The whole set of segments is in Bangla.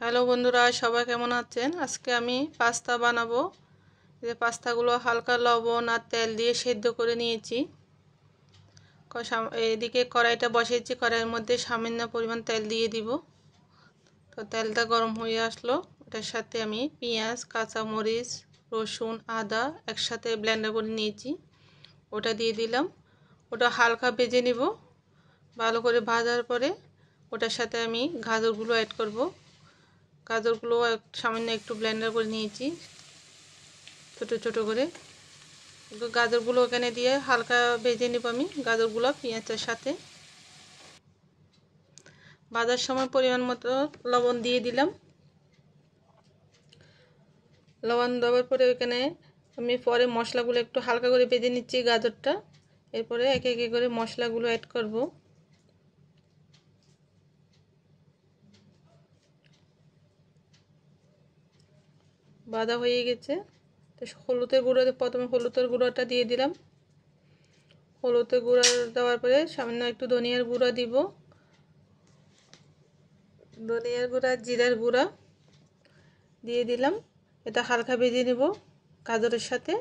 হ্যালো বন্ধুরা, সবাই কেমন আছেন? আজকে আমি পাস্তা বানাবো। যে পাস্তাগুলো হালকা লবণ আর তেল দিয়ে সেদ্ধ করে নিয়েছি। এদিকে কড়াইটা বসিয়েছি, কড়াইয়ের মধ্যে সামান্য পরিমাণ তেল দিয়ে দিব। তো তেলটা গরম হয়ে আসলো, ওটার সাথে আমি পেঁয়াজ, কাঁচামরিচ, রসুন, আদা একসাথে ব্লেন্ডার করে নিয়েছি, ওটা দিয়ে দিলাম। ওটা হালকা ভেজে নিব। ভালো করে ভাজার পরে ওটার সাথে আমি গাজরগুলো অ্যাড করব। গাজরগুলো সামান্য একটু ব্লেন্ডার করে নিয়েছি ছোট ছোট করে। গাজরগুলো ওখানে দিয়ে হালকা ভেজে নেব আমি গাজরগুলো পেঁয়াজের সাথে। ভাজার সময় পরিমাণ মতো লবণ দিয়ে দিলাম। লবণ দেওয়ার পরে ওখানে আমি পরে মশলাগুলো একটু হালকা করে ভেজে নিচ্ছি গাজরটা। এরপরে একে একে করে মশলাগুলো অ্যাড করব। ভাজা হয়ে গেছে। তো হলুদের গুঁড়ো, প্রথমে হলুদের গুঁড়োটা দিয়ে দিলাম। হলুদের গুঁড়ো দেওয়ার পরে সামান্য একটু ধনিয়ার গুঁড়ো দিব। ধনিয়ার গুঁড়া, জিরার গুঁড়া দিয়ে দিলাম। এটা হালকা ভেজে নেব গাজরের সাথে।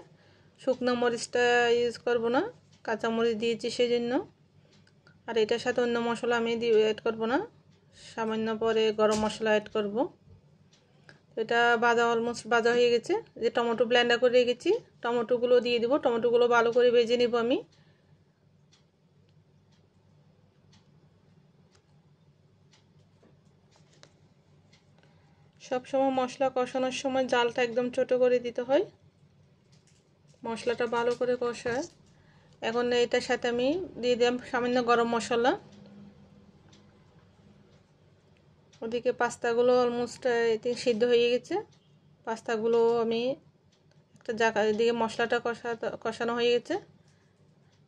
শুকনো মরিচটা ইউজ করব না, কাঁচা মরিচ দিয়েছি সেই জন্য। আর এটার সাথে অন্য মশলা আমি অ্যাড করব না, সামান্য পরে গরম মশলা অ্যাড করব। এটা অলমোস্ট ভাজা হয়ে গেছে। যে টমেটো ব্লেন্ডার করে রেখেছি, টমেটোগুলো দিয়ে দিব। টমেটোগুলো ভালো করে ভেজে নেব আমি। সবসময় মশলা কষানোর সময় জালটা একদম ছোট করে দিতে হয়। মশলাটা ভালো করে কষায়। এখন এটার সাথে আমি দিয়ে দিলাম সামান্য গরম মশলা। ওদিকে পাস্তাগুলো অলমোস্ট সিদ্ধ হয়ে গেছে। পাস্তাগুলো আমি একটা জায়গা, এদিকে মশলাটা কষানো হয়ে গেছে,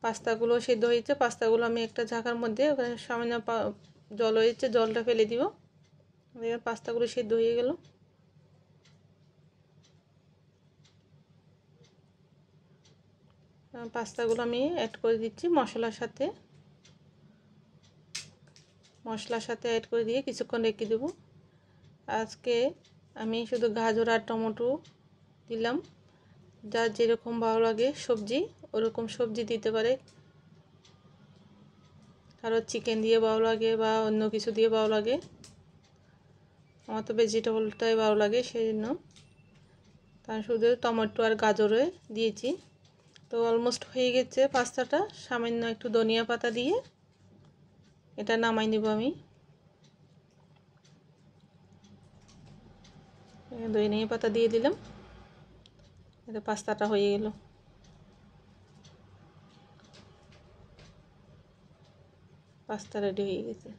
পাস্তাগুলো সিদ্ধ হয়েছে। পাস্তাগুলো আমি একটা ঝাঁকার মধ্যে, ওখানে সামান্য জল হয়েছে, জলটা ফেলে দিব। পাস্তাগুলো সিদ্ধ হয়ে গেল। পাস্তাগুলো আমি অ্যাড করে দিচ্ছি মশলার সাথে অ্যাড করে দিয়ে কিছুক্ষণ রেখে দেব। আজকে আমি শুধু গাজর আর টমেটো দিলাম। যার যেরকম ভালো লাগে সবজি, ওরকম সবজি দিতে পারে। কারো চিকেন দিয়ে ভালো লাগে বা অন্য কিছু দিয়ে ভালো লাগে। আমার তো ভেজিটেবলটাই ভালো লাগে, সেই জন্য তার শুধু টমেটো আর গাজরে দিয়েছি। তো অলমোস্ট হয়ে গেছে পাস্তাটা। সামান্য একটু ধনিয়া পাতা দিয়ে এটা নামাই নেব আমি। ধনিয়া পাতা দিয়ে দিলাম। এটা পাস্তাটা হয়ে গেল। পাস্তা রেডি হয়ে গেছে।